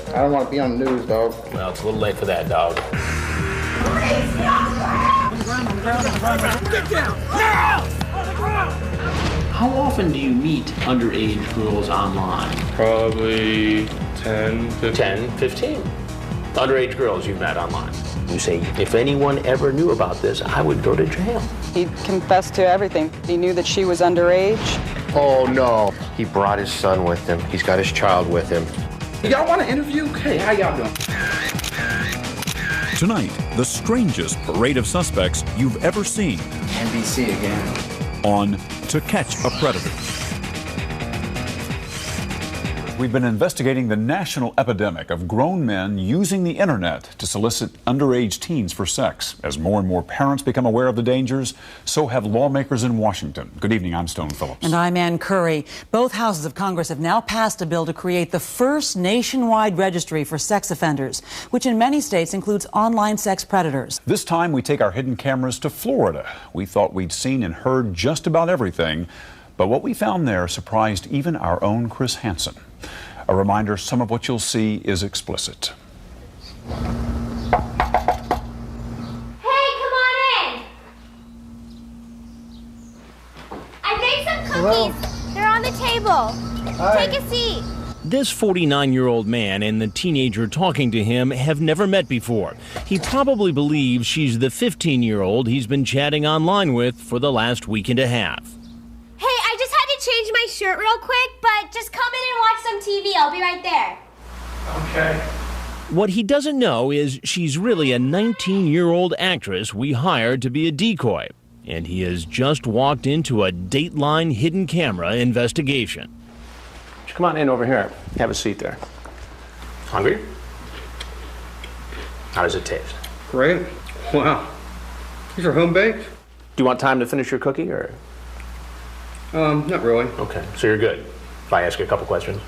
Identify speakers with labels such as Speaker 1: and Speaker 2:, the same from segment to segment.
Speaker 1: I don't want to be on the news, dog.
Speaker 2: Well, it's a little late for that, dog.
Speaker 3: Get down! Now!
Speaker 4: How often do you meet underage girls online?
Speaker 5: Probably 10, 15.
Speaker 2: 10, 15. Underage girls you've met online. You say, if anyone ever knew about this, I would go to jail.
Speaker 6: He confessed to everything. He knew that she was underage.
Speaker 7: Oh, no. He brought his son with him. He's got his child with him.
Speaker 1: Y'all want to interview? Hey, how y'all doing?
Speaker 8: Tonight, the strangest parade of suspects you've ever seen.
Speaker 1: NBC again.
Speaker 8: On To Catch a Predator. We've been investigating the national epidemic of grown men using the internet to solicit underage teens for sex. As more and more parents become aware of the dangers, so have lawmakers in Washington. Good evening, I'm Stone Phillips.
Speaker 9: And I'm Ann Curry. Both houses of Congress have now passed a bill to create the first nationwide registry for sex offenders, which in many states includes online sex predators.
Speaker 8: This time we take our hidden cameras to Florida. We thought we'd seen and heard just about everything, but what we found there surprised even our own Chris Hansen. A reminder, some of what you'll see is explicit.
Speaker 10: Hey, come on in! I made some cookies. Hello? They're on the table. Hi. Take a seat.
Speaker 2: This 49-year-old man and the teenager talking to him have never met before. He probably believes she's the 15-year-old he's been chatting online with for the last week and a half.
Speaker 10: Hey, I just had to change my shirt real quick, but just come in and watch some TV. I'll be right there.
Speaker 1: Okay.
Speaker 2: What he doesn't know is she's really a 19-year-old actress we hired to be a decoy. And he has just walked into a Dateline hidden camera investigation. Come on in over here. Have a seat there. Hungry? How does it taste?
Speaker 1: Great. Wow. These are home baked?
Speaker 2: Do you want time to finish your cookie, or?
Speaker 1: Not really.
Speaker 2: Okay, so you're good. If I ask you a couple questions.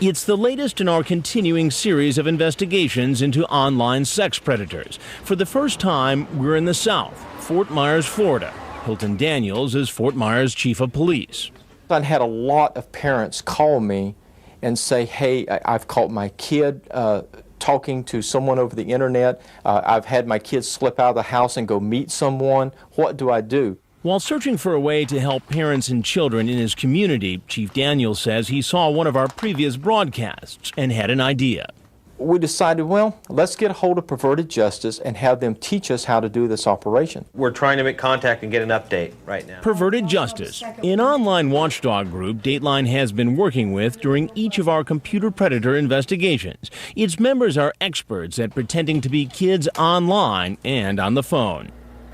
Speaker 2: It's the latest in our continuing series of investigations into online sex predators. For the first time, we're in the South, Fort Myers, Florida. Hilton Daniels is Fort Myers Chief of Police.
Speaker 11: I've had a lot of parents call me and say, hey, I've caught my kid talking to someone over the internet. I've had my kids slip out of the house and go meet someone. What do I do?
Speaker 2: While searching for a way to help parents and children in his community, Chief Daniels says he saw one of our previous broadcasts and had an idea.
Speaker 11: We decided, well, let's get a hold of Perverted Justice and have them teach us how to do this operation.
Speaker 7: We're trying to make contact and get an update right now.
Speaker 2: Perverted Justice, an online watchdog group Dateline has been working with during each of our computer predator investigations. Its members are experts at pretending to be kids online and on the phone.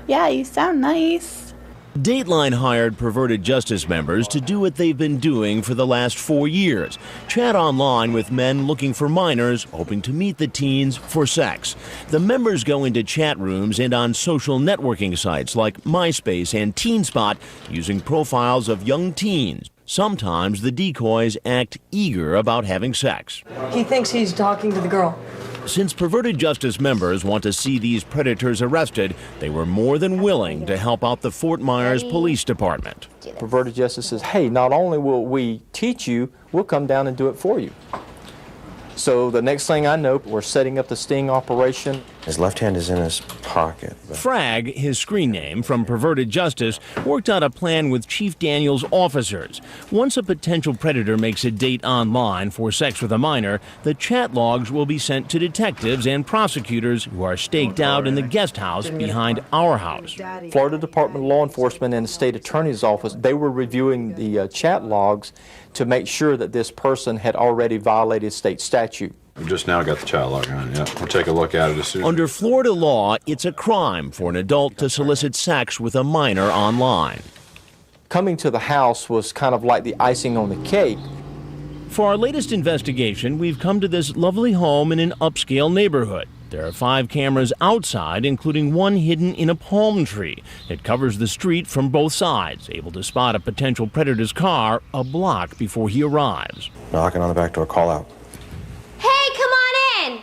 Speaker 12: Yeah, you sound nice.
Speaker 2: Dateline hired Perverted Justice members to do what they've been doing for the last 4 years. Chat online with men looking for minors, hoping to meet the teens for sex. The members go into chat rooms and on social networking sites like MySpace and TeenSpot using profiles of young teens. Sometimes the decoys act eager about having sex.
Speaker 13: He thinks he's talking to the girl.
Speaker 2: Since Perverted Justice members want to see these predators arrested, they were more than willing to help out the Fort Myers Police Department.
Speaker 11: Perverted Justice says, hey, not only will we teach you, we'll come down and do it for you. So the next thing I know, we're setting up the sting operation.
Speaker 7: His left hand is in his pocket.
Speaker 2: Frag, his screen name from Perverted Justice, worked out a plan with Chief Daniels' officers. Once a potential predator makes a date online for sex with a minor, the chat logs will be sent to detectives and prosecutors who are staked out in the guest house behind our house.
Speaker 11: Florida Department of Law Enforcement and the State Attorney's Office, they were reviewing the chat logs to make sure that this person had already violated state statute.
Speaker 5: We just now got the child log on, yeah. We'll take a look at it as soon as...
Speaker 2: Under Florida law, it's a crime for an adult to solicit sex with a minor online.
Speaker 11: Coming to the house was kind of like the icing on the cake.
Speaker 2: For our latest investigation, we've come to this lovely home in an upscale neighborhood. There are 5 cameras outside, including one hidden in a palm tree. It covers the street from both sides, able to spot a potential predator's car a block before he arrives.
Speaker 7: Knocking on the back door, call out.
Speaker 10: Hey, come on in!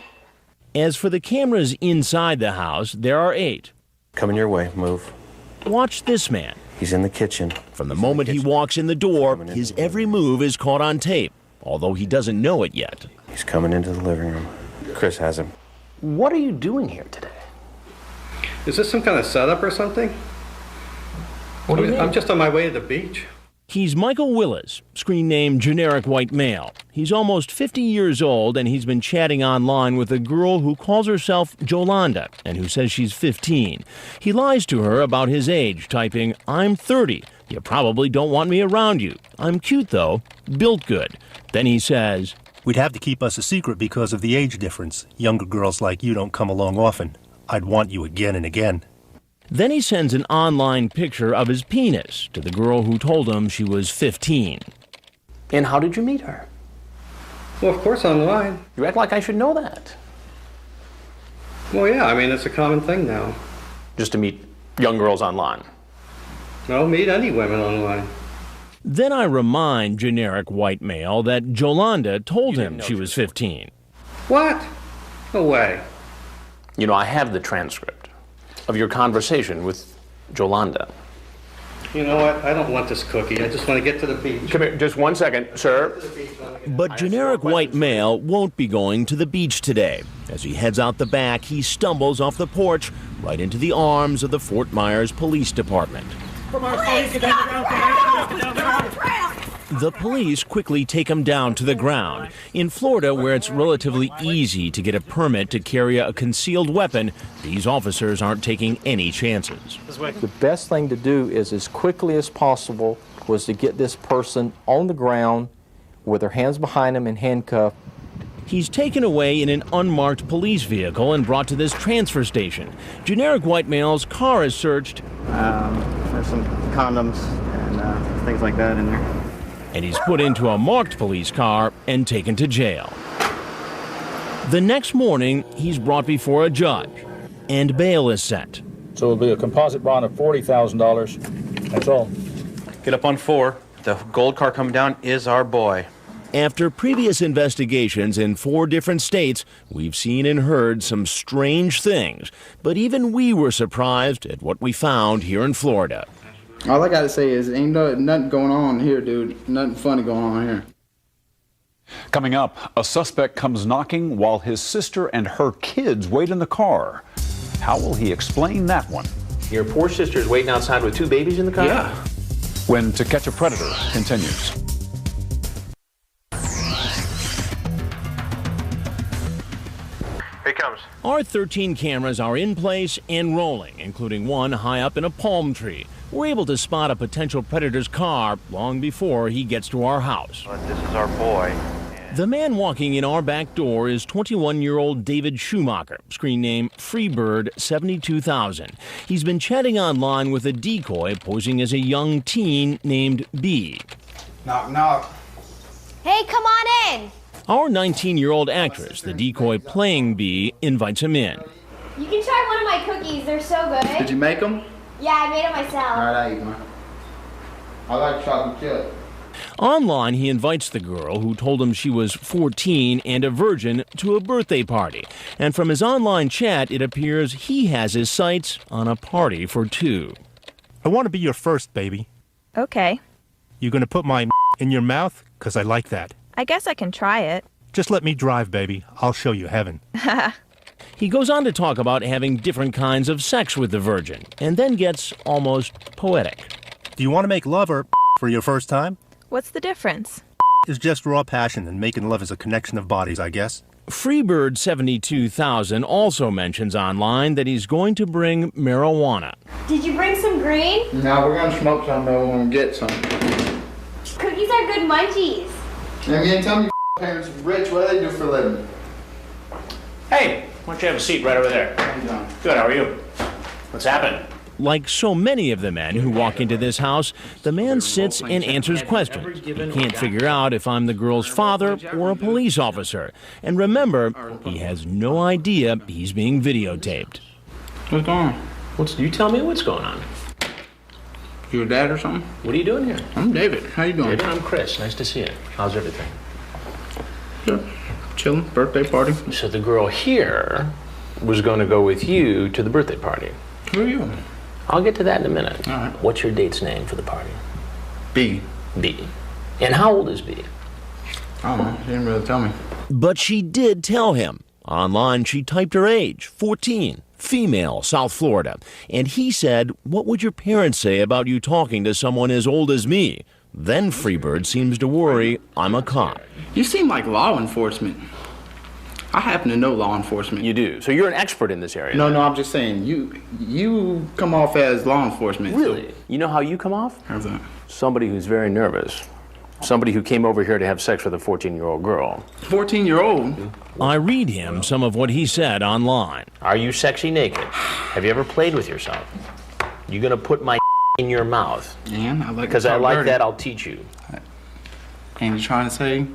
Speaker 2: As for the cameras inside the house, there are 8.
Speaker 7: Coming your way, move.
Speaker 2: Watch this man.
Speaker 7: He's in the kitchen.
Speaker 2: From the moment he walks in the door, his every move is caught on tape, although he doesn't know it yet.
Speaker 7: He's coming into the living room. Chris has him.
Speaker 4: What are you doing here today?
Speaker 1: Is this some kind of setup or something?
Speaker 4: What do you mean?
Speaker 1: I'm just on my way to the beach.
Speaker 2: He's Michael Willis, screen name Generic White Male. He's almost 50 years old, and he's been chatting online with a girl who calls herself Jolanda and who says she's 15. He lies to her about his age, typing, "I'm 30. You probably don't want me around you. I'm cute, though. Built good." Then he says,
Speaker 3: "We'd have to keep us a secret because of the age difference. Younger girls like you don't come along often. I'd want you again and again."
Speaker 2: Then he sends an online picture of his penis to the girl who told him she was 15.
Speaker 4: And how did you meet her?
Speaker 1: Well, of course, online.
Speaker 4: You act like I should know that.
Speaker 1: Well, yeah, I mean, it's a common thing now.
Speaker 4: Just to meet young girls online.
Speaker 1: No, meet any women online.
Speaker 2: Then I remind Generic White Male that Jolanda told him she was 15.
Speaker 1: What? No way.
Speaker 4: You know, I have the transcript of your conversation with Jolanda.
Speaker 1: You know what? I don't want this cookie. I just want to get to the beach.
Speaker 4: Come here, just 1 second, sir.
Speaker 2: But Generic White Male won't be going to the beach today. As he heads out the back, he stumbles off the porch right into the arms of the Fort Myers Police Department. The police quickly take him down to the ground. In Florida, where it's relatively easy to get a permit to carry a concealed weapon, these officers aren't taking any chances.
Speaker 11: The best thing to do is, as quickly as possible, was to get this person on the ground with their hands behind him and handcuffed.
Speaker 2: He's taken away in an unmarked police vehicle and brought to this transfer station. Generic White Male's car is searched.
Speaker 14: There's some condoms and things like that in there.
Speaker 2: And he's put into a marked police car and taken to jail. The next morning, he's brought before a judge, and bail is set.
Speaker 15: So it'll be a composite bond of $40,000. That's all.
Speaker 16: Get up on 4. The gold car coming down is our boy.
Speaker 2: After previous investigations in 4 different states, we've seen and heard some strange things. But even we were surprised at what we found here in Florida.
Speaker 17: All I gotta say is, ain't nothing going on here, dude. Nothing funny going on here.
Speaker 8: Coming up, a suspect comes knocking while his sister and her kids wait in the car. How will he explain that one?
Speaker 4: Your poor sister's waiting outside with 2 babies in the car?
Speaker 8: Yeah. When To Catch a Predator continues.
Speaker 7: Here he comes.
Speaker 2: Our 13 cameras are in place and rolling, including one high up in a palm tree. We're able to spot a potential predator's car long before he gets to our house.
Speaker 7: This is our boy.
Speaker 2: The man walking in our back door is 21-year-old David Schumacher, screen name Freebird 72000. He's been chatting online with a decoy posing as a young teen named B.
Speaker 17: Knock, knock.
Speaker 10: Hey, come on in.
Speaker 2: Our 19-year-old actress, the decoy playing B, invites him in.
Speaker 10: You can try one of my cookies. They're so good.
Speaker 17: Did you make them?
Speaker 10: Yeah, I made it myself.
Speaker 17: All right, I eat one. I like chocolate chip.
Speaker 2: Online, he invites the girl, who told him she was 14 and a virgin, to a birthday party. And from his online chat, it appears he has his sights on a party for 2.
Speaker 3: I want to be your first, baby.
Speaker 18: Okay.
Speaker 3: You gonna put my in your mouth? 'Cause I like that.
Speaker 18: I guess I can try it.
Speaker 3: Just let me drive, baby. I'll show you heaven.
Speaker 2: He goes on to talk about having different kinds of sex with the virgin, and then gets almost poetic.
Speaker 3: Do you want to make love or for your first time?
Speaker 18: What's the difference?
Speaker 3: Is just raw passion, and making love is a connection of bodies, I guess.
Speaker 2: Freebird 72000 also mentions online that he's going to bring marijuana.
Speaker 10: Did you bring some green?
Speaker 17: No, we're gonna smoke some, though. We're gonna get some.
Speaker 10: Cookies are good munchies.
Speaker 17: Now, you tell me your parents are rich. What do they do for a living?
Speaker 4: Hey, why don't you have a seat right over there?
Speaker 17: How you doing?
Speaker 4: Good, how are you? What's happened?
Speaker 2: Like so many of the men who walk into this house, the man sits and answers questions. He can't figure out if I'm the girl's father or a police officer. And remember, he has no idea he's being videotaped.
Speaker 17: What's going on?
Speaker 4: You tell me what's going on.
Speaker 17: You a dad or something?
Speaker 4: What are you doing here?
Speaker 17: I'm David. How you doing?
Speaker 4: David, I'm Chris. Nice to see you. How's everything?
Speaker 17: Good. Chilling. Birthday party.
Speaker 4: So the girl here was going to go with you to the birthday party.
Speaker 17: Who are you?
Speaker 4: I'll get to that in a minute.
Speaker 17: All right.
Speaker 4: What's your date's name for the party?
Speaker 17: B.
Speaker 4: B. And how old is B?
Speaker 17: I don't know. She didn't really tell me.
Speaker 2: But she did tell him. Online, she typed her age, 14, female, South Florida. And he said, "What would your parents say about you talking to someone as old as me?" Then Freebird seems to worry I'm a cop.
Speaker 17: You seem like law enforcement. I happen to know law enforcement.
Speaker 4: You do. So you're an expert in this area.
Speaker 17: No, I'm just saying, you come off as law enforcement.
Speaker 4: Really? You know how you come off?
Speaker 17: How's that?
Speaker 4: Somebody who's very nervous. Somebody who came over here to have sex with a 14-year-old girl.
Speaker 17: 14-year-old?
Speaker 2: I read him some of what he said online.
Speaker 4: Are you sexy naked? Have you ever played with yourself? You gonna put my in your mouth?
Speaker 17: And I like
Speaker 4: Because I like that, I'll teach you.
Speaker 17: And you're trying to say?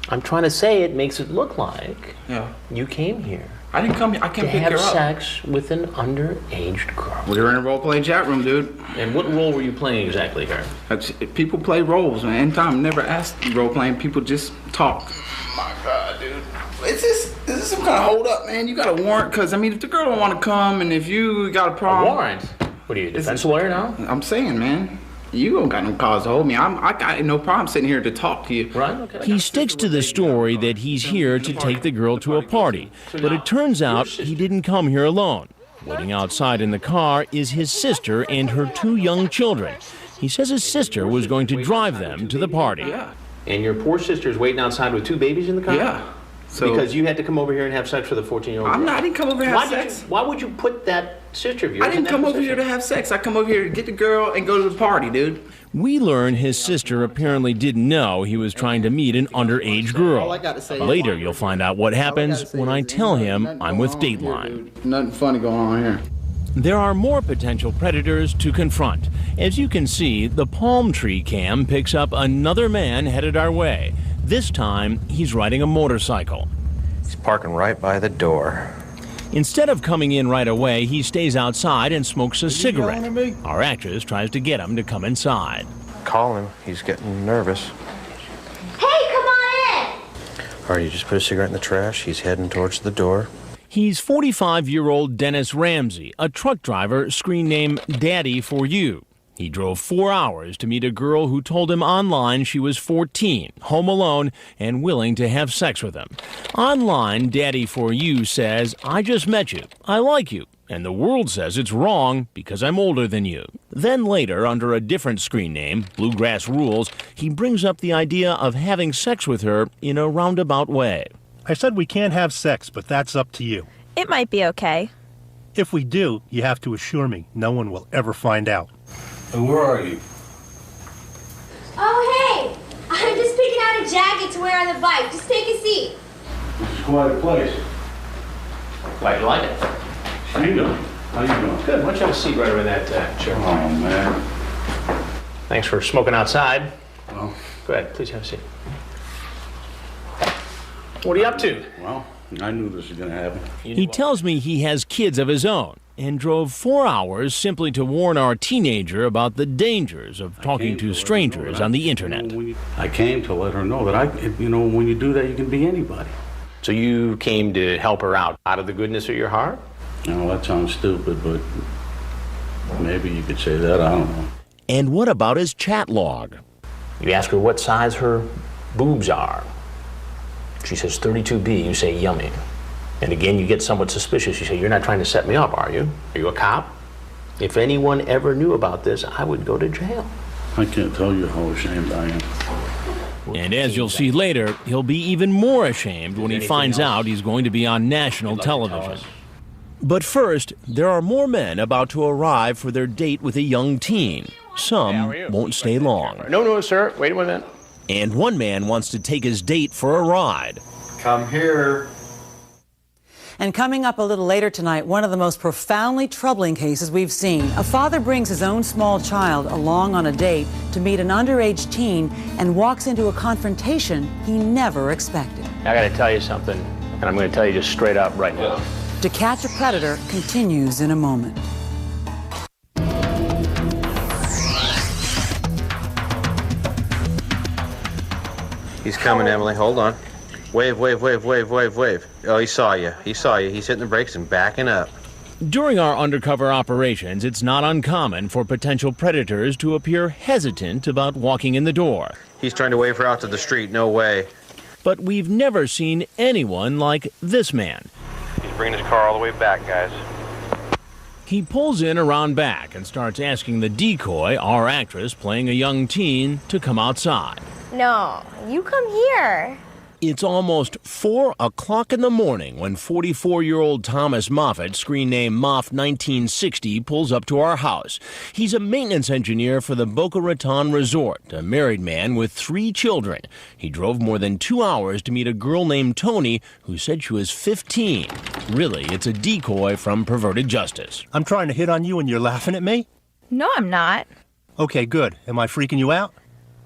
Speaker 4: I'm trying to say it makes it look like you came here.
Speaker 17: I didn't come here. I came
Speaker 4: to
Speaker 17: pick her
Speaker 4: have
Speaker 17: up.
Speaker 4: sex with an underage girl.
Speaker 17: We were in a role-playing chat room, dude.
Speaker 4: And what role were you playing exactly here?
Speaker 17: People play roles, man. Anytime, never ask role-playing. People just talk. My God, dude. Is this some kind of hold-up, man? You got a warrant? Because, I mean, if the girl don't want to come and if you got a problem...
Speaker 4: A warrant? What are you, a defense lawyer now?
Speaker 17: I'm saying, man. You don't got no cause to hold me. I got no problem sitting here to talk to you.
Speaker 4: Right, okay.
Speaker 2: He sticks to the story that he's here to take the girl to a party. But it turns out he didn't come here alone. Waiting outside in the car is his sister and her 2 young children. He says his sister was going to drive them to the party.
Speaker 17: Yeah.
Speaker 4: And your poor sister's waiting outside with 2 babies in the car?
Speaker 17: Yeah. So,
Speaker 4: because you had to come over here and have sex with a 14-year-old girl.
Speaker 17: I didn't come over here to have sex.
Speaker 4: Why would you put that sister of yours
Speaker 17: I didn't come over here to have sex. I come over here to get the girl and go to the party, dude.
Speaker 2: We learn his sister apparently didn't know he was trying to meet an underage girl. Later, you'll find out what happens when I tell him I'm with Dateline.
Speaker 17: Nothing funny going on here.
Speaker 2: There are more potential predators to confront. As you can see, the palm tree cam picks up another man headed our way. This time, he's riding a motorcycle.
Speaker 7: He's parking right by the door.
Speaker 2: Instead of coming in right away, he stays outside and smokes a cigarette. Our actress tries to get him to come inside.
Speaker 7: Call him. He's getting nervous.
Speaker 10: Hey, come on in!
Speaker 7: All right, you just put a cigarette in the trash. He's heading towards the door.
Speaker 2: He's 45-year-old Dennis Ramsey, a truck driver screen name Daddy for You. He drove 4 hours to meet a girl who told him online she was 14, home alone, and willing to have sex with him. Online, Daddy for You says, "I just met you. I like you. And the world says it's wrong because I'm older than you." Then later, under a different screen name, Bluegrass Rules, he brings up the idea of having sex with her in a roundabout way.
Speaker 3: I said we can't have sex, but that's up to you.
Speaker 18: It might be okay.
Speaker 3: If we do, you have to assure me no one will ever find out.
Speaker 5: And where are you?
Speaker 10: Oh, hey! I'm just picking out a jacket to wear on the bike. Just take a seat.
Speaker 5: This is quite a place.
Speaker 4: Glad you like it.
Speaker 5: How you doing? How you doing?
Speaker 4: Good. Why don't you have a seat right over that chair?
Speaker 5: Oh, man.
Speaker 4: Thanks for smoking outside.
Speaker 5: Well,
Speaker 4: go ahead. Please have a seat. What are you up to?
Speaker 5: Well, I knew this was going to happen.
Speaker 2: He tells me he has kids of his own and drove 4 hours simply to warn our teenager about the dangers of talking to strangers on the internet.
Speaker 5: I came to let her know that when you do that, you can be anybody.
Speaker 4: So you came to help her out of the goodness of your heart?
Speaker 5: No, that sounds stupid, but maybe you could say that. I don't know.
Speaker 2: And what about his chat log?
Speaker 4: You ask her what size her boobs are. She says 32B. You say yummy. And again, you get somewhat suspicious. You say, "You're not trying to set me up, are you? Are you a cop? If anyone ever knew about this, I would go to jail."
Speaker 5: I can't tell you how ashamed I am.
Speaker 2: And as you'll see later, he'll be even more ashamed when he finds out he's going to be on national television. But first, there are more men about to arrive for their date with a young teen. Some won't stay long.
Speaker 4: No, sir. Wait a minute.
Speaker 2: And one man wants to take his date for a ride.
Speaker 5: Come here.
Speaker 9: And coming up a little later tonight, one of the most profoundly troubling cases we've seen. A father brings his own small child along on a date to meet an underage teen and walks into a confrontation he never expected.
Speaker 4: I got to tell you something, and I'm going to tell you just straight up right now.
Speaker 9: To Catch a Predator continues in a moment.
Speaker 7: He's coming, Emily. Hold on. Wave, wave, wave, wave, wave, wave. Oh, he saw you. He saw you. He's hitting the brakes and backing up.
Speaker 2: During our undercover operations, it's not uncommon for potential predators to appear hesitant about walking in the door.
Speaker 7: He's trying to wave her out to the street. No way.
Speaker 2: But we've never seen anyone like this man.
Speaker 7: He's bringing his car all the way back, guys.
Speaker 2: He pulls in around back and starts asking the decoy, our actress playing a young teen, to come outside.
Speaker 10: No, you come here.
Speaker 2: It's almost 4 o'clock in the morning when 44-year-old Thomas Moffat, screen name Moff1960, pulls up to our house. He's a maintenance engineer for the Boca Raton Resort, a married man with 3 children. He drove more than 2 hours to meet a girl named Tony who said she was 15. Really, it's a decoy from Perverted Justice.
Speaker 3: I'm trying to hit on you and you're laughing at me?
Speaker 18: No, I'm not.
Speaker 3: Okay, good. Am I freaking you out?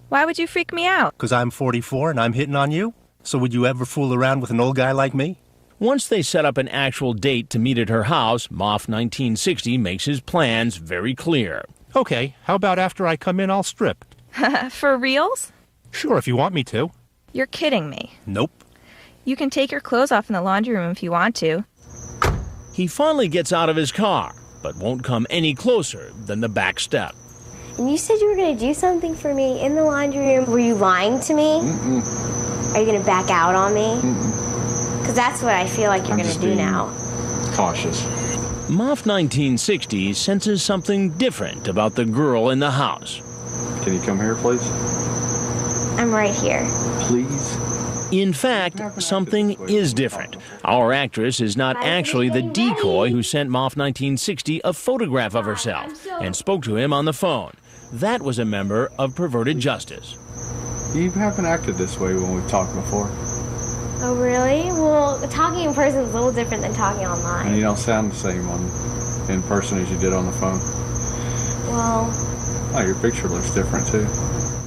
Speaker 18: Why would you freak me out?
Speaker 3: Because I'm 44 and I'm hitting on you? So would you ever fool around with an old guy like me?
Speaker 2: Once they set up an actual date to meet at her house, Moff1960 makes his plans very clear.
Speaker 3: Okay, how about after I come in, I'll strip?
Speaker 18: For reals?
Speaker 3: Sure, if you want me to.
Speaker 18: You're kidding me.
Speaker 3: Nope.
Speaker 18: You can take your clothes off in the laundry room if you want to.
Speaker 2: He finally gets out of his car, but won't come any closer than the back step.
Speaker 10: And you said you were going to do something for me in the laundry room. Were you lying to me? Are you going to back out on me? Because that's what I feel like you're going to do now.
Speaker 19: Cautious.
Speaker 2: Moff1960 senses something different about the girl in the house.
Speaker 19: Can you come here, please?
Speaker 10: I'm right here.
Speaker 19: Please?
Speaker 2: In fact, something is different. Our actress is not actually the decoy who sent Moff1960 a photograph of herself and spoke to him on the phone. That was a member of Perverted Justice.
Speaker 19: You haven't acted this way when we've talked before.
Speaker 10: Oh, really? Well, talking in person is a little different than talking online.
Speaker 19: And you don't sound the same in person as you did on the phone.
Speaker 10: Well...
Speaker 19: Oh, your picture looks different, too.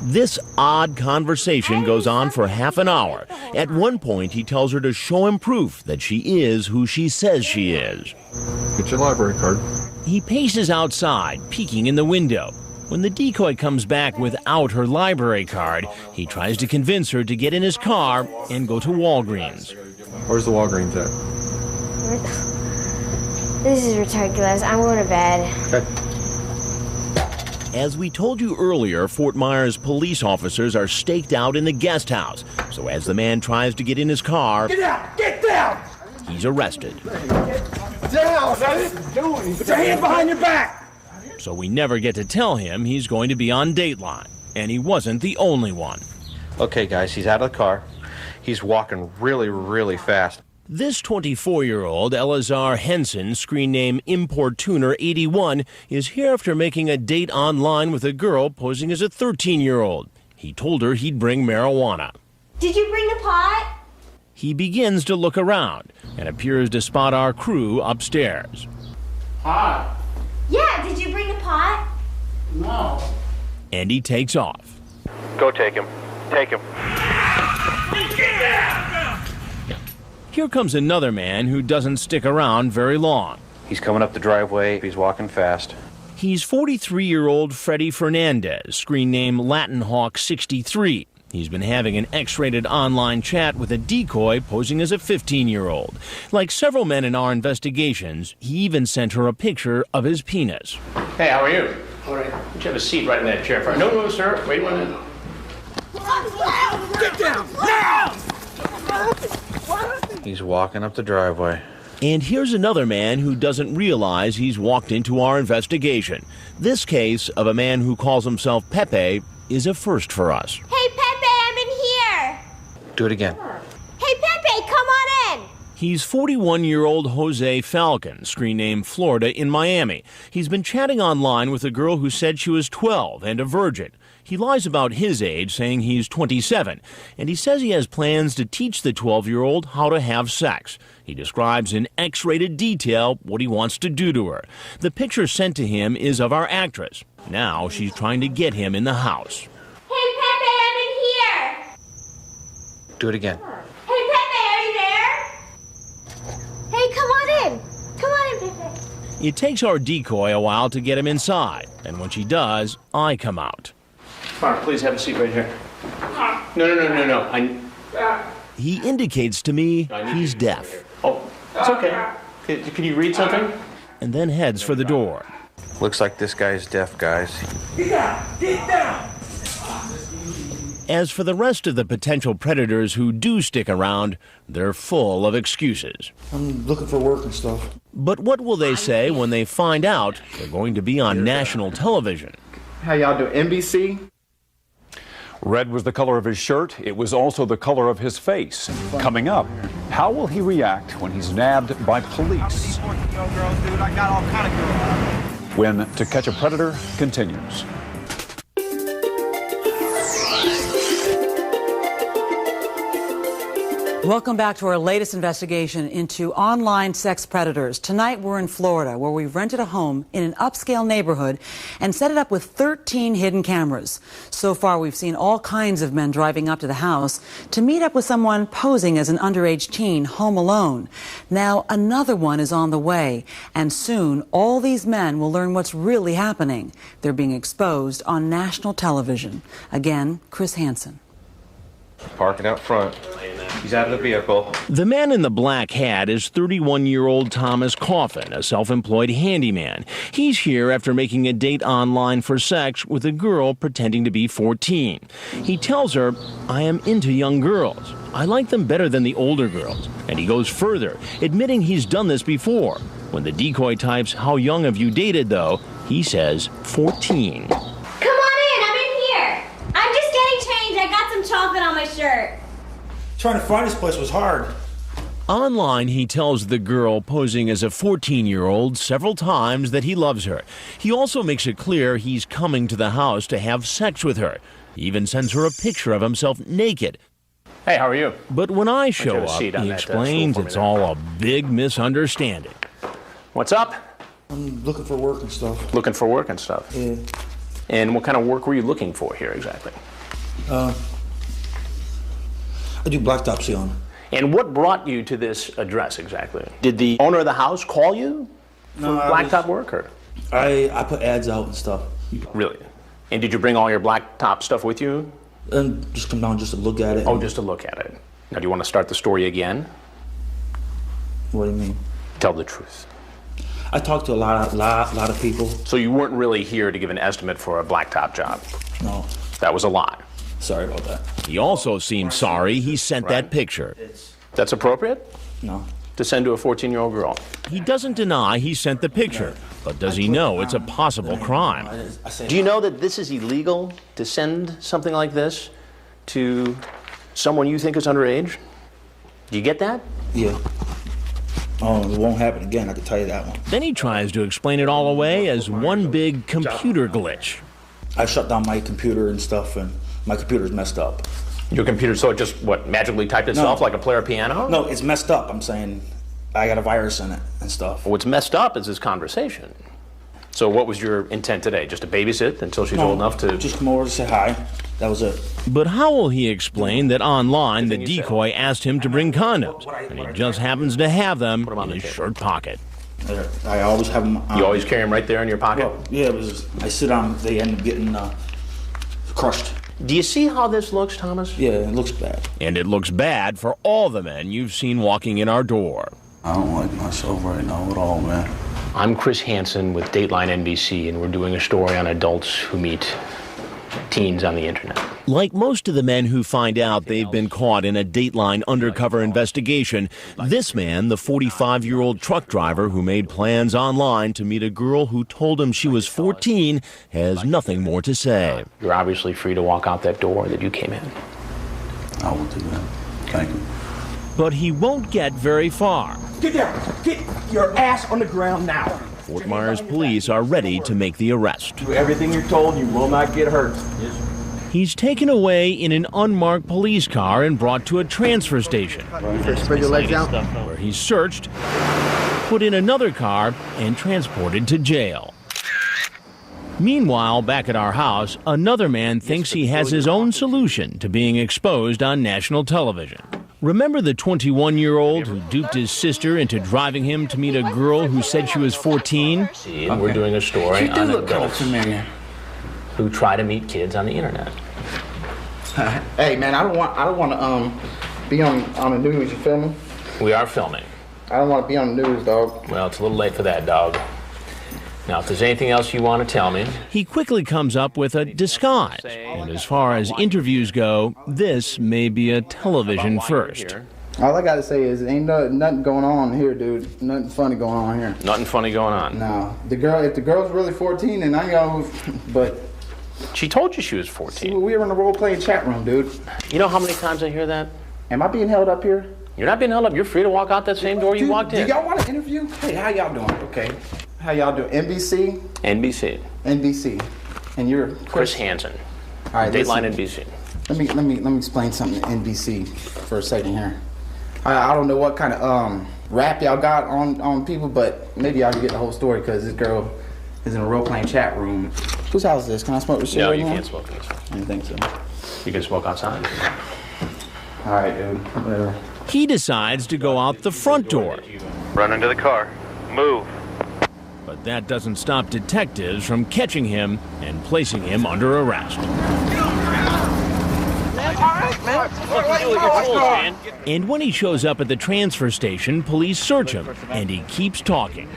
Speaker 2: This odd conversation goes on for half an hour. At one point, he tells her to show him proof that she is who she says she is.
Speaker 19: Get your library card.
Speaker 2: He paces outside, peeking in the window. When the decoy comes back without her library card, he tries to convince her to get in his car and go to Walgreens.
Speaker 19: Where's the Walgreens at?
Speaker 10: This is ridiculous. I'm going to bed.
Speaker 19: Okay.
Speaker 2: As we told you earlier, Fort Myers police officers are staked out in the guest house. So as the man tries to get in his car,
Speaker 20: Get down! Get down!
Speaker 2: he's arrested.
Speaker 20: Get down! Put your hands behind your back!
Speaker 2: So we never get to tell him he's going to be on Dateline. And he wasn't the only one.
Speaker 7: Okay, guys, he's out of the car. He's walking really, really fast.
Speaker 2: This 24-year-old, Elazar Henson, screen name Importuner81, is here after making a date online with a girl posing as a 13-year-old. He told her he'd bring marijuana.
Speaker 10: Did you bring the pot?
Speaker 2: He begins to look around and appears to spot our crew upstairs.
Speaker 17: Hi.
Speaker 10: Yeah, did you bring the pot?
Speaker 17: No.
Speaker 2: And he takes off.
Speaker 7: Go take him. Take him.
Speaker 2: Here comes another man who doesn't stick around very long.
Speaker 7: He's coming up the driveway. He's walking fast.
Speaker 2: He's 43-year-old Freddie Fernandez, screen name LatinHawk63. He's been having an X-rated online chat with a decoy posing as a 15-year-old. Like several men in our investigations, he even sent her a picture of his penis.
Speaker 4: Hey, how are you? All right. Would you have a seat right in that chair? No, sir. Wait 1 minute.
Speaker 20: Get down! Now!
Speaker 7: He's walking up the driveway.
Speaker 2: And here's another man who doesn't realize he's walked into our investigation. This case of a man who calls himself Pepe is a first for us.
Speaker 10: Hey, Pepe, I'm in here.
Speaker 7: Do it again.
Speaker 10: Hey, Pepe, come on in.
Speaker 2: He's 41-year-old Jose Falcon, screen name Florida, in Miami. He's been chatting online with a girl who said she was 12 and a virgin. He lies about his age, saying he's 27, and he says he has plans to teach the 12-year-old how to have sex. He describes in X-rated detail what he wants to do to her. The picture sent to him is of our actress. Now she's trying to get him in the house.
Speaker 10: Hey, Pepe, I'm in here.
Speaker 7: Do it again.
Speaker 10: Hey, Pepe, are you there? Hey, come on in. Come on in, Pepe.
Speaker 2: It takes our decoy a while to get him inside, and when she does, I come out.
Speaker 4: Mark, please have a seat right here. No.
Speaker 2: He indicates to me he's deaf.
Speaker 4: Oh, it's okay. Can you read something?
Speaker 2: And then heads for the door.
Speaker 7: Looks like this guy's deaf, guys.
Speaker 20: Get down! Get down!
Speaker 2: As for the rest of the potential predators who do stick around, they're full of excuses.
Speaker 20: I'm looking for work and stuff.
Speaker 2: But what will they say when they find out they're going to be on national television?
Speaker 17: How y'all do, NBC?
Speaker 8: Red was the color of his shirt. It was also the color of his face. Coming up, how will he react when he's nabbed by police? When To Catch a Predator continues.
Speaker 9: Welcome back to our latest investigation into online sex predators. Tonight we're in Florida, where we've rented a home in an upscale neighborhood and set it up with 13 hidden cameras. So far we've seen all kinds of men driving up to the house to meet up with someone posing as an underage teen home alone. Now another one is on the way, and soon all these men will learn what's really happening. They're being exposed on national television. Again, Chris Hansen.
Speaker 7: Parking out front. He's out of the vehicle.
Speaker 2: The man in the black hat is 31-year-old Thomas Coffin, a self-employed handyman. He's here after making a date online for sex with a girl pretending to be 14. He tells her, "I am into young girls. I like them better than the older girls." And he goes further, admitting he's done this before. When the decoy types, "How young have you dated, though?" he says, 14.
Speaker 10: Come on in, I'm in here. I'm just getting changed. I got some chocolate on my shirt.
Speaker 20: Trying to find this place was hard.
Speaker 2: Online, he tells the girl posing as a 14-year-old several times that he loves her. He also makes it clear he's coming to the house to have sex with her. He even sends her a picture of himself naked.
Speaker 4: Hey, how are you?
Speaker 2: But when I show
Speaker 4: have a
Speaker 2: up,
Speaker 4: seat on
Speaker 2: he
Speaker 4: that,
Speaker 2: explains
Speaker 4: stool for me
Speaker 2: it's
Speaker 4: there.
Speaker 2: all a big misunderstanding.
Speaker 4: What's up?
Speaker 20: I'm looking for work and stuff.
Speaker 4: Looking for work and stuff.
Speaker 20: Yeah.
Speaker 4: And what kind of work were you looking for here exactly?
Speaker 20: I do blacktop sealing.
Speaker 4: And what brought you to this address exactly? Did the owner of the house call you for blacktop work? Or?
Speaker 20: I put ads out and stuff.
Speaker 4: Really? And did you bring all your blacktop stuff with you?
Speaker 20: And just come down just to look at it.
Speaker 4: Oh, just to look at it. Now, do you want to start the story again?
Speaker 20: What do you mean?
Speaker 4: Tell the truth.
Speaker 20: I talked to a lot of people.
Speaker 4: So you weren't really here to give an estimate for a blacktop job?
Speaker 20: No.
Speaker 4: That was a lie.
Speaker 20: Sorry about that.
Speaker 2: He also seemed sorry he sent that picture.
Speaker 4: That's appropriate?
Speaker 20: No.
Speaker 4: To send to a 14-year-old girl?
Speaker 2: He doesn't deny he sent the picture, but does he know it's a possible crime?
Speaker 4: Do you know that this is illegal to send something like this to someone you think is underage? Do you get that?
Speaker 20: Yeah. Oh, it won't happen again, I can tell you that one.
Speaker 2: Then he tries to explain it all away as one big computer glitch.
Speaker 20: I shut down my computer and stuff, and my computer's messed up.
Speaker 4: Your computer, so it just, what, magically typed itself like a player piano?
Speaker 20: No, it's messed up. I'm saying I got a virus in it and stuff.
Speaker 4: What's messed up is this conversation. So what was your intent today? Just to babysit until she's old enough to...
Speaker 20: just come over to say hi. That was it.
Speaker 2: But how will he explain that online the decoy asked him to bring condoms, and he just happens to have them in his shirt pocket?
Speaker 20: I always have them on.
Speaker 4: You always carry them right there in your pocket?
Speaker 20: Well, yeah, I sit on, they end up getting crushed.
Speaker 4: Do you see how this looks, Thomas?
Speaker 20: Yeah, it looks bad.
Speaker 2: And it looks bad for all the men you've seen walking in our door.
Speaker 5: I don't like myself right now at all, man.
Speaker 4: I'm Chris Hansen with Dateline NBC, and we're doing a story on adults who meet teens on the internet.
Speaker 2: Like most of the men who find out they've been caught in a Dateline undercover investigation, this man, the 45-year-old truck driver who made plans online to meet a girl who told him she was 14, has nothing more to say.
Speaker 4: You're obviously free to walk out that door that you came in.
Speaker 5: I will do that. Thank you.
Speaker 2: But he won't get very far.
Speaker 20: Get down! Get your ass on the ground now!
Speaker 2: Fort Myers police are ready to make the arrest.
Speaker 20: Do everything you're told, you will not get hurt.
Speaker 2: He's taken away in an unmarked police car and brought to a transfer station,
Speaker 20: Spread your legs out.
Speaker 2: where he's searched, put in another car, and transported to jail. Meanwhile, back at our house, another man thinks he has his own solution to being exposed on national television. Remember the 21-year-old who duped his sister into driving him to meet a girl who said she was 14?
Speaker 4: And we're doing a story on adults who try to meet kids on the internet.
Speaker 17: Hey man, I don't want to be on the news. You feel me?
Speaker 4: We are filming.
Speaker 17: I don't want to be on the news, dog.
Speaker 4: Well, it's a little late for that, dog. Now, if there's anything else you want to tell me.
Speaker 2: He quickly comes up with a disguise. And as far as interviews go, this may be a television first.
Speaker 17: All I gotta say is, ain't nothing going on here, dude. Nothing funny going on here.
Speaker 4: Nothing funny going on.
Speaker 17: No, if the girl's really 14, then I go. But
Speaker 4: she told you she was 14.
Speaker 17: See, we were in the role-playing chat room, dude.
Speaker 4: You know how many times I hear that?
Speaker 17: Am I being held up here?
Speaker 4: You're not being held up. You're free to walk out that same door you walked in.
Speaker 17: Do y'all want to interview? Hey, how y'all doing? Okay. How y'all doing? NBC?
Speaker 4: NBC.
Speaker 17: NBC. And you're
Speaker 4: Chris Hansen.
Speaker 17: All right.
Speaker 4: Dateline
Speaker 17: listen.
Speaker 4: NBC.
Speaker 17: Let me explain something to NBC for a second here. I don't know what kind of rap y'all got on people, but maybe y'all can get the whole story because this girl is in a role-playing chat room. Whose house is this? Can I smoke this shit?
Speaker 4: No,
Speaker 17: right
Speaker 4: you
Speaker 17: now?
Speaker 4: can't smoke this.
Speaker 17: I didn't think so.
Speaker 4: You can smoke outside.
Speaker 17: All right, dude. Whatever.
Speaker 2: He decides to go out the front door.
Speaker 7: Run into the car. Move.
Speaker 2: But that doesn't stop detectives from catching him and placing him under arrest. And when he shows up at the transfer station, police search him, and he keeps talking.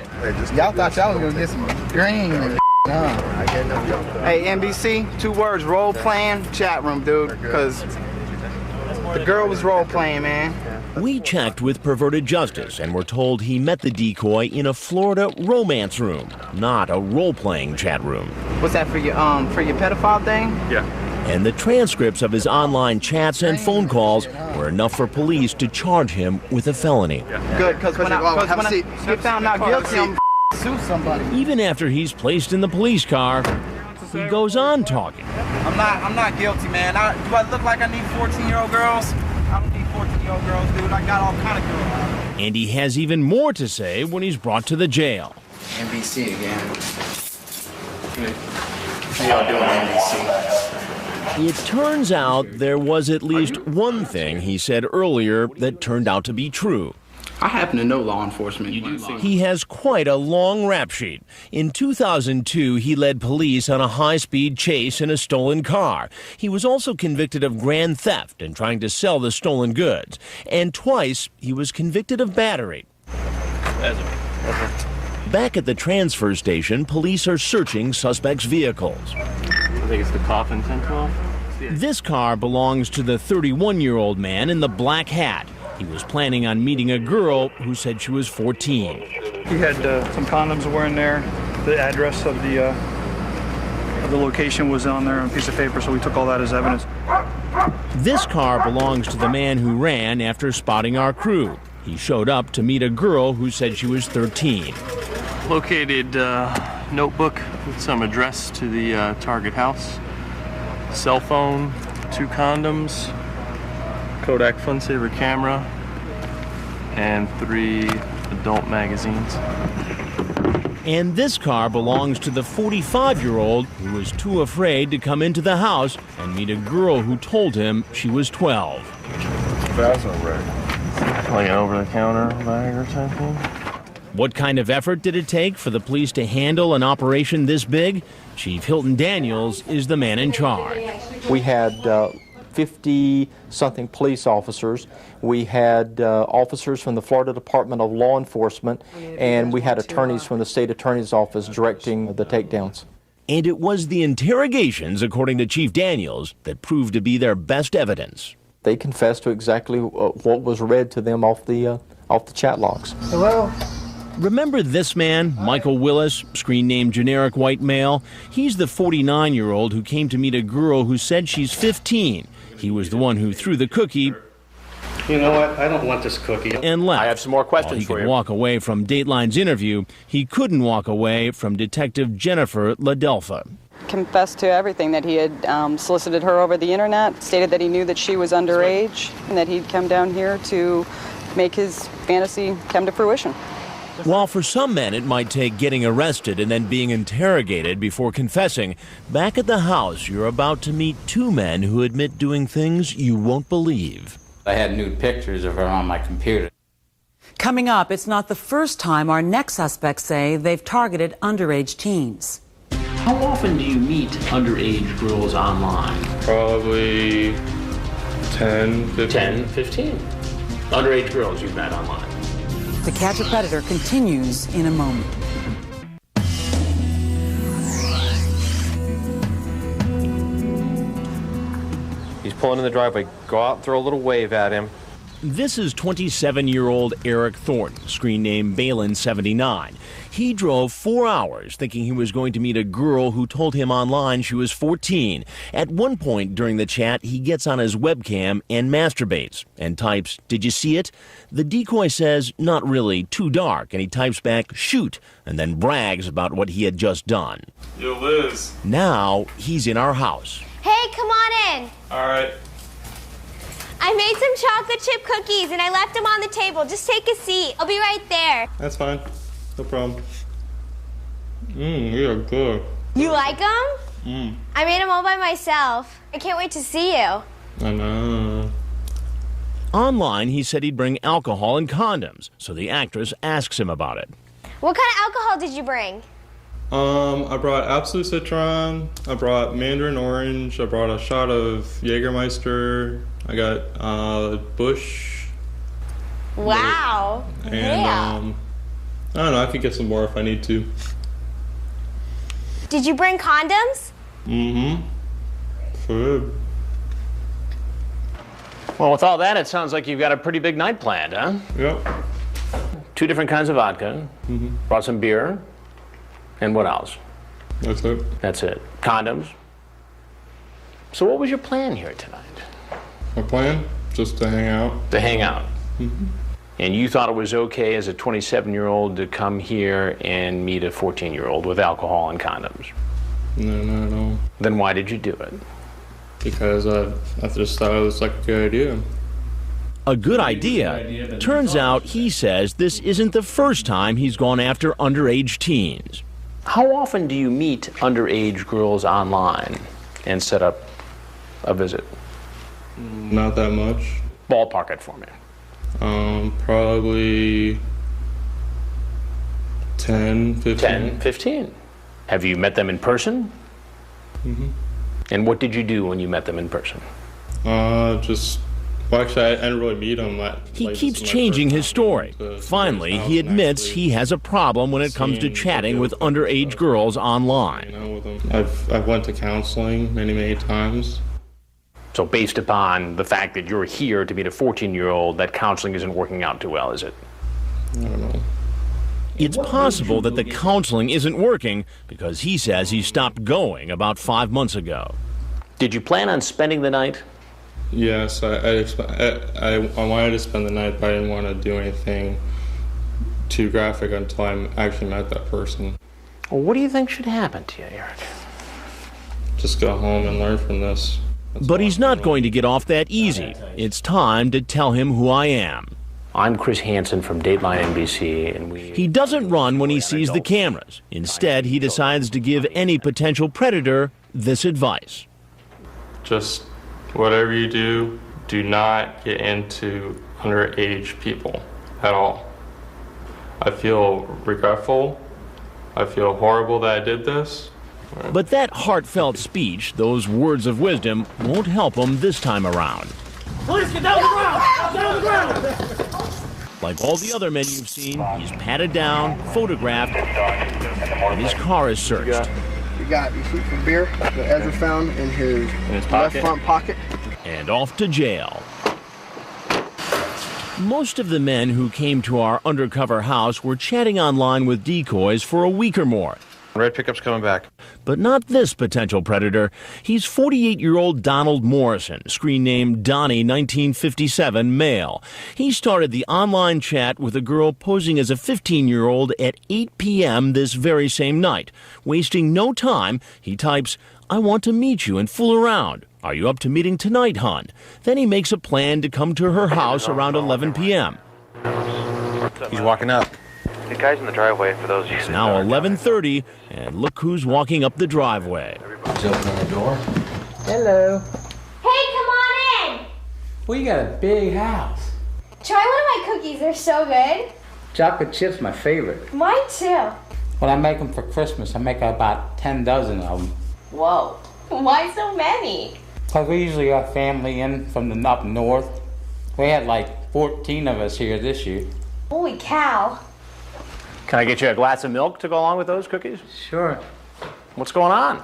Speaker 17: Y'all thought y'all was gonna get some green and Hey, NBC, 2 words, role-playing chat room, dude, because the girl was role-playing, man.
Speaker 2: We checked with Perverted Justice and were told he met the decoy in a Florida romance room, not a role-playing chat room.
Speaker 17: What's that for your pedophile thing?
Speaker 2: Yeah. And the transcripts of his online chats and phone calls were enough for police to charge him with a felony.
Speaker 17: Good, because when I get found not guilty, I'm sue somebody.
Speaker 2: Even after he's placed in the police car, he goes on talking.
Speaker 17: I'm not guilty, man. Do I look like I need 14-year-old girls? I don't need 14-year-old girls, dude. I got all kind of girls.
Speaker 2: And he has even more to say when he's brought to the jail.
Speaker 17: NBC again. How y'all doing, NBC?
Speaker 2: It turns out there was at least one thing he said earlier that turned out to be true.
Speaker 17: I happen to know law enforcement.
Speaker 2: He has quite a long rap sheet. In 2002, he led police on a high-speed chase in a stolen car. He was also convicted of grand theft and trying to sell the stolen goods. And twice, he was convicted of battery. Back at the transfer station, police are searching suspects' vehicles.
Speaker 19: I think it's the Coffin 1012.
Speaker 2: This car belongs to the 31-year-old man in the black hat. He was planning on meeting a girl who said she was 14.
Speaker 21: He had some condoms were in there. The address of the location was on there on a piece of paper, so we took all that as evidence.
Speaker 2: This car belongs to the man who ran after spotting our crew. He showed up to meet a girl who said she was 13.
Speaker 22: Located notebook with some address to the target house. Cell phone, 2 condoms, Kodak Funsaver camera, and 3 adult magazines.
Speaker 2: And this car belongs to the 45-year-old who was too afraid to come into the house and meet a girl who told him she was 12.
Speaker 19: That's all right.
Speaker 22: Like an over-the-counter Viagra type thing.
Speaker 2: What kind of effort did it take for the police to handle an operation this big? Chief Hilton Daniels is the man in charge.
Speaker 11: We had 50-something police officers. We had officers from the Florida Department of Law Enforcement, and we had attorneys from the state attorney's office directing the takedowns.
Speaker 2: And it was the interrogations, according to Chief Daniels, that proved to be their best evidence.
Speaker 11: They confessed to exactly what was read to them off the chat logs.
Speaker 17: Hello?
Speaker 2: Remember this man, Michael Willis, screen name Generic White Male? He's the 49-year-old who came to meet a girl who said she's 15. He was the one who threw the cookie.
Speaker 1: You know what? I don't want this cookie.
Speaker 2: And left.
Speaker 4: I have some more questions
Speaker 2: While he
Speaker 4: for
Speaker 2: could
Speaker 4: you.
Speaker 2: walk away from Dateline's interview, he couldn't walk away from Detective Jennifer LaDelpha.
Speaker 6: Confessed to everything, that he had solicited her over the internet, stated that he knew that she was underage, and that he'd come down here to make his fantasy come to fruition.
Speaker 2: While for some men it might take getting arrested and then being interrogated before confessing, back at the house you're about to meet 2 men who admit doing things you won't believe.
Speaker 23: I had nude pictures of her on my computer.
Speaker 9: Coming up, it's not the first time our next suspects say they've targeted underage teens.
Speaker 4: How often do you meet underage girls online?
Speaker 19: Probably 10, 15.
Speaker 4: 10, 15. Underage girls you've met online.
Speaker 9: To Catch a Predator continues in a moment.
Speaker 7: pulling in the driveway. Go out and throw a little wave at him.
Speaker 2: This is 27-year-old Eric Thornton, screen name Balin79. He drove 4 hours thinking he was going to meet a girl who told him online she was 14. At one point during the chat, he gets on his webcam and masturbates and types, "Did you see it?" The decoy says, "Not really, too dark," and he types back, "Shoot," and then brags about what he had just done.
Speaker 12: Yo, Liz.
Speaker 2: Now he's in our house.
Speaker 10: Hey, come on in.
Speaker 12: All right.
Speaker 10: I made some chocolate chip cookies and I left them on the table. Just take a seat. I'll be right there.
Speaker 12: That's fine. No problem. You're good.
Speaker 10: You like them? I made them all by myself. I can't wait to see you.
Speaker 12: I know.
Speaker 2: Online, he said he'd bring alcohol and condoms, so the actress asks him about it.
Speaker 10: What kind of alcohol did you bring?
Speaker 12: I brought Absolute Citron. I brought Mandarin Orange. I brought a shot of Jägermeister. I got Bush.
Speaker 10: Wow.
Speaker 12: And
Speaker 10: Yeah.
Speaker 12: I don't know. I could get some more if I need to.
Speaker 10: Did you bring condoms?
Speaker 12: Food.
Speaker 4: Well, with all that, it sounds like you've got a pretty big night planned, huh?
Speaker 12: Yep.
Speaker 4: 2 different kinds of vodka. Brought some beer. And what else?
Speaker 12: That's it.
Speaker 4: That's it. Condoms. So what was your plan here tonight?
Speaker 12: My plan? Just to hang out.
Speaker 4: To hang out. And you thought it was okay as a 27-year-old to come here and meet a 14-year-old with alcohol and condoms?
Speaker 12: No, not at all.
Speaker 4: Then why did you do it?
Speaker 12: Because I just thought it was like a good idea.
Speaker 2: A good idea? Turns out, he says, this isn't the first time he's gone after underage teens.
Speaker 4: How often do you meet underage girls online and set up a visit?
Speaker 12: Not that much.
Speaker 4: Ballpark it for me.
Speaker 12: Probably 10, 15.
Speaker 4: 10, 15. Have you met them in person? And what did you do when you met them in person?
Speaker 12: Well, actually, I didn't really meet him.
Speaker 2: He keeps changing his story. Finally, he admits he has a problem when it comes to chatting with underage girls online.
Speaker 12: I've went to counseling many times.
Speaker 4: So based upon the fact that you're here to meet a 14-year-old, that counseling isn't working out too well, is it?
Speaker 12: I don't know.
Speaker 2: It's possible that the counseling isn't working because he says he stopped going about 5 months ago.
Speaker 4: Did you plan on spending the night?
Speaker 12: Yes, I wanted to spend the night, but I didn't want to do anything too graphic until I actually met that person.
Speaker 4: Well, what do you think should happen to you, Eric?
Speaker 12: Just go home and learn from this.
Speaker 2: But he's not going to get off that easy. It's time to tell him who I am.
Speaker 4: I'm Chris Hansen from Dateline NBC, and
Speaker 2: He doesn't run when he sees the cameras. Instead, he decides to give any potential predator this advice.
Speaker 12: Just whatever you do, do not get into underage people at all. I feel regretful. I feel horrible that I did this.
Speaker 2: But that heartfelt speech, those words of wisdom, won't help him this time around.
Speaker 20: Please get down on the ground! Get on the ground!
Speaker 2: Like all the other men you've seen, he's patted down, photographed, and his car is searched.
Speaker 13: You got receipt for beer that Ezra found in his left front pocket.
Speaker 2: And off to jail. Most of the men who came to our undercover house were chatting online with decoys for a week or more.
Speaker 7: Red pickup's coming back.
Speaker 2: But not this potential predator. He's 48-year-old Donald Morrison, screen name Donnie 1957, male. He started the online chat with a girl posing as a 15-year-old at 8 p.m. this very same night. Wasting no time, he types, "I want to meet you and fool around. Are you up to meeting tonight, hon?" Then he makes a plan to come to her house around 11 p.m.
Speaker 7: He's walking up.
Speaker 14: The guy's in the driveway for those of you.
Speaker 2: It's now 11:30, and look who's walking up the driveway.
Speaker 14: He's opening the door.
Speaker 10: Hello. Hey, come on in.
Speaker 14: Well, you got a big house.
Speaker 10: Try one of my cookies. They're so good.
Speaker 14: Chocolate chip's my favorite.
Speaker 10: Mine too.
Speaker 14: When I make them for Christmas, I make about 10 dozen of them.
Speaker 10: Whoa. Why so many?
Speaker 14: Because we usually got family in from the up north. We had like 14 of us here this year.
Speaker 10: Holy cow.
Speaker 4: Can I get you a glass of milk to go along with those cookies?
Speaker 14: Sure.
Speaker 4: What's going on?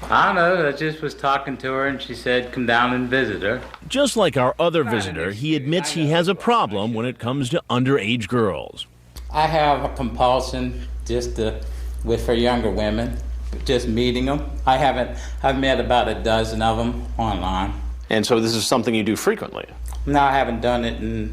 Speaker 23: I don't know. I just was talking to her and she said, come down and visit her.
Speaker 2: Just like our other visitor, he admits he has a problem when it comes to underage girls.
Speaker 23: I have a compulsion with for younger women, just meeting them. I've met about a dozen of them online.
Speaker 4: And so this is something you do frequently?
Speaker 23: No, I haven't done it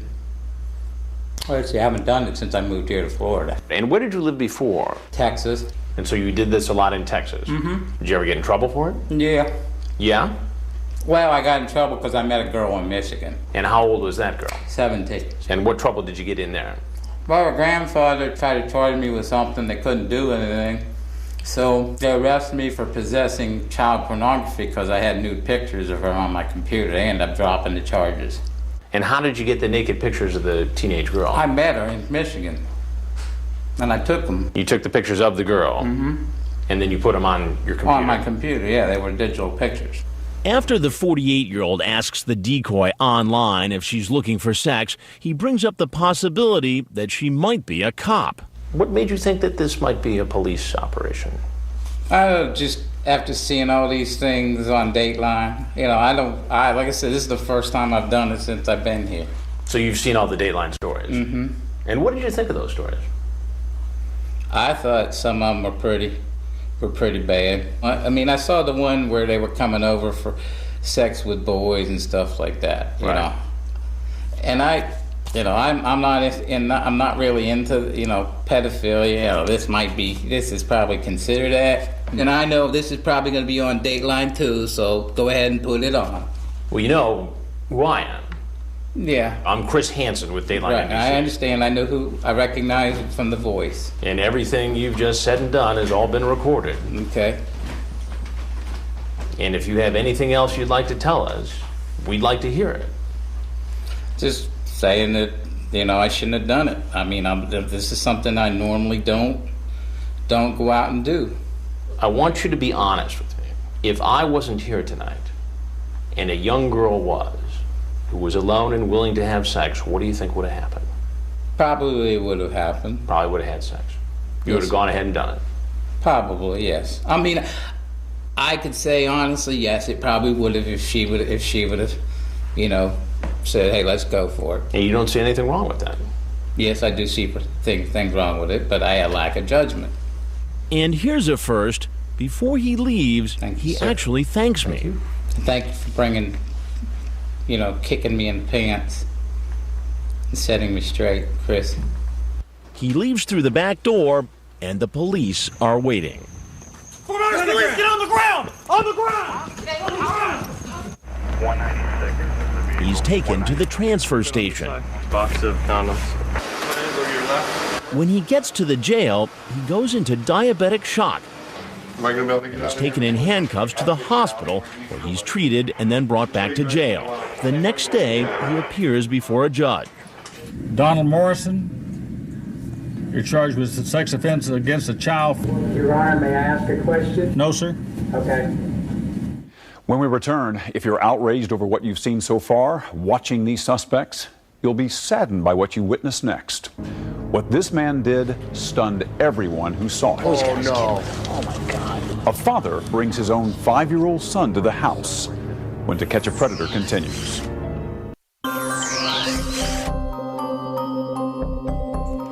Speaker 23: I haven't done it since I moved here to Florida.
Speaker 4: And where did you live before?
Speaker 23: Texas.
Speaker 4: And so you did this a lot in Texas?
Speaker 23: Mm-hmm.
Speaker 4: Did you ever get in trouble for it?
Speaker 23: Yeah.
Speaker 4: Yeah?
Speaker 23: Well, I got in trouble because I met a girl in Michigan.
Speaker 4: And how old was that girl?
Speaker 23: 17.
Speaker 4: And what trouble did you get in there?
Speaker 23: Well, her grandfather tried to charge me with something. They couldn't do anything. So they arrested me for possessing child pornography because I had nude pictures of her on my computer. They ended up dropping the charges.
Speaker 4: And how did you get the naked pictures of the teenage girl?
Speaker 23: I met her in Michigan. And I took them.
Speaker 4: You took the pictures of the girl?
Speaker 23: Mm-hmm.
Speaker 4: And then you put them on your computer?
Speaker 23: On my computer, yeah. They were digital pictures.
Speaker 2: After the 48-year-old asks the decoy online if she's looking for sex, he brings up the possibility that she might be a cop.
Speaker 4: What made you think that this might be a police operation?
Speaker 23: Just after seeing all these things on Dateline, like I said, this is the first time I've done it since I've been here.
Speaker 4: So you've seen all the Dateline stories?
Speaker 23: Mm-hmm.
Speaker 4: And what did you think of those stories?
Speaker 23: I thought some of them were pretty bad. I mean, I saw the one where they were coming over for sex with boys and stuff like that, you know. And I'm not really into, pedophilia. This is probably considered that. And I know this is probably going to be on Dateline too, so go ahead and put it on.
Speaker 4: Well, you know who I am.
Speaker 23: Yeah.
Speaker 4: I'm Chris Hansen with Dateline
Speaker 23: Right,
Speaker 4: NBC.
Speaker 23: I understand. I know who. I recognize it from the voice.
Speaker 4: And everything you've just said and done has all been recorded.
Speaker 23: Okay.
Speaker 4: And if you have anything else you'd like to tell us, we'd like to hear it.
Speaker 23: Just saying that, I shouldn't have done it. I mean, this is something I normally don't go out and do.
Speaker 4: I want you to be honest with me. If I wasn't here tonight, and a young girl was, who was alone and willing to have sex, what do you think would have happened?
Speaker 23: Probably would have happened.
Speaker 4: Probably would have had sex. You would have gone ahead and done it.
Speaker 23: Probably, yes. I mean, I could say honestly, yes, it probably would have if she would have, said, hey, let's go for it.
Speaker 4: And you don't see anything wrong with that?
Speaker 23: Yes, I do see things wrong with it, but I lack of judgment.
Speaker 2: And here's a first. Before he leaves, he actually thanks me.
Speaker 23: Thank you for bringing, kicking me in the pants and setting me straight, Chris.
Speaker 2: He leaves through the back door, and the police are waiting.
Speaker 20: Police, get on the ground! On the ground! On the ground!
Speaker 2: 196. He's taken to the transfer station.
Speaker 12: Box of condoms.
Speaker 2: When he gets to the jail, he goes into diabetic shock.
Speaker 1: Am I going to be able to get out?
Speaker 2: He's taken in handcuffs to the hospital, where he's treated and then brought back to jail. The next day, he appears before a judge.
Speaker 3: Donald Morrison, you're charged with a sex offense against a child.
Speaker 15: Your Honor, may I ask a question?
Speaker 3: No, sir.
Speaker 15: Okay.
Speaker 8: When we return, if you're outraged over what you've seen so far, watching these suspects, you'll be saddened by what you witness next. What this man did stunned everyone who saw it.
Speaker 7: Oh, no.
Speaker 8: Oh, my God. A father brings his own 5-year-old son to the house. When To Catch a Predator continues.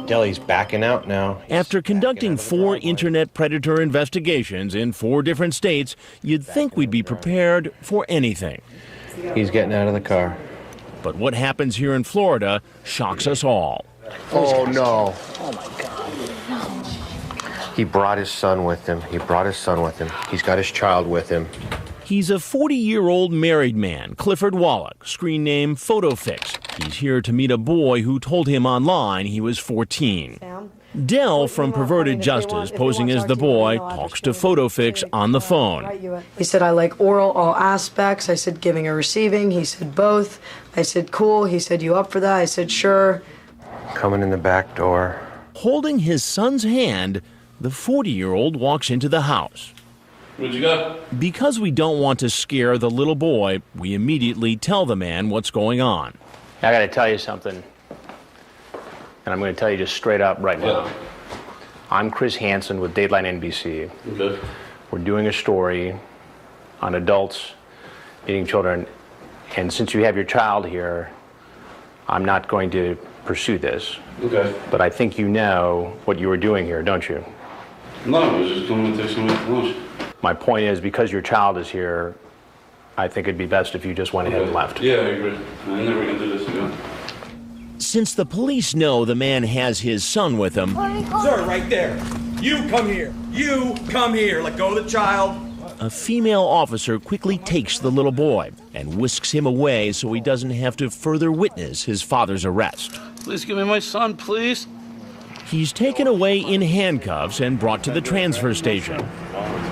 Speaker 7: Deli's backing out now.
Speaker 2: After conducting 4 internet predator investigations in 4 different states, you'd think we'd be prepared for anything.
Speaker 7: He's getting out of the car.
Speaker 2: But what happens here in Florida shocks us all.
Speaker 7: Oh, no.
Speaker 15: Oh, my God. No.
Speaker 7: He brought his son with him. He's got his child with him.
Speaker 2: He's a 40-year-old married man, Clifford Wallach, screen name PhotoFix. He's here to meet a boy who told him online he was 14. Dell from Perverted Justice, posing as the boy, talks to PhotoFix on the phone.
Speaker 16: He said, I like oral, all aspects. I said, giving or receiving. He said, both. I said, cool. He said, you up for that? I said, sure.
Speaker 7: Coming in the back door.
Speaker 2: Holding his son's hand, the 40-year-old walks into the house.
Speaker 12: Where'd you go?
Speaker 2: Because we don't want to scare the little boy, we immediately tell the man what's going on.
Speaker 4: I got to tell you something, and I'm going to tell you just straight up right now. I'm Chris Hansen with Dateline NBC.
Speaker 12: Okay.
Speaker 4: We're doing a story on adults meeting children. And since you have your child here, I'm not going to pursue this.
Speaker 5: Okay.
Speaker 4: But I think you know what you were doing here, don't you?
Speaker 5: No, I was just coming to take some lunch.
Speaker 4: My point is, because your child is here, I think it'd be best if you just went ahead and left.
Speaker 5: Yeah, I agree. I'm never going to do this again.
Speaker 2: Since the police know the man has his son with him,
Speaker 20: Sir, right there. You come here. You come here. Let go of the child.
Speaker 2: a female officer quickly takes the little boy and whisks him away so he doesn't have to further witness his father's arrest.
Speaker 5: Please give me my son, please.
Speaker 2: He's taken away in handcuffs and brought to the transfer station.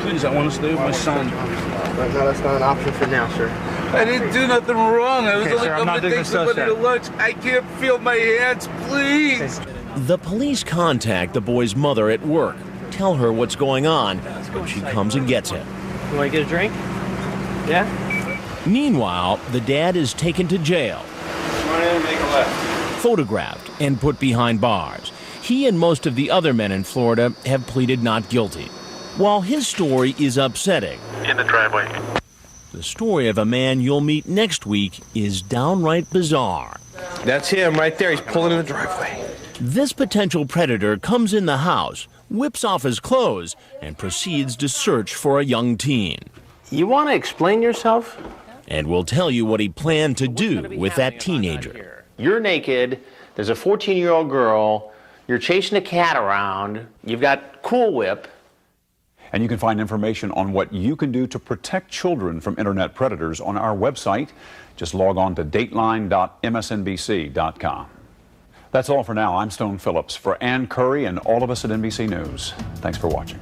Speaker 5: Please, I want to stay with my son.
Speaker 13: No, that's not an option for now, sir.
Speaker 5: I didn't do nothing wrong. I was only
Speaker 13: sir, I'm not
Speaker 5: coming to
Speaker 13: doing
Speaker 5: take somebody to lunch. I can't feel my hands, please.
Speaker 2: The police contact the boy's mother at work, tell her what's going on, and she comes and gets him.
Speaker 22: You want to get a drink? Yeah?
Speaker 2: Meanwhile, the dad is taken to jail,
Speaker 5: Come on in and make a left.
Speaker 2: photographed, and put behind bars. He and most of the other men in Florida have pleaded not guilty. While his story is upsetting,
Speaker 22: In the driveway.
Speaker 2: the story of a man you'll meet next week is downright bizarre.
Speaker 7: That's him right there. He's pulling in the driveway.
Speaker 2: This potential predator comes in the house, whips off his clothes, and proceeds to search for a young teen.
Speaker 4: You want to explain yourself?
Speaker 2: And we'll tell you what he planned to do with that teenager.
Speaker 4: You're naked. There's a 14-year-old girl. You're chasing a cat around. You've got Cool Whip.
Speaker 8: And you can find information on what you can do to protect children from internet predators on our website. Just log on to dateline.msnbc.com. That's all for now. I'm Stone Phillips. For Ann Curry and all of us at NBC News, thanks for watching.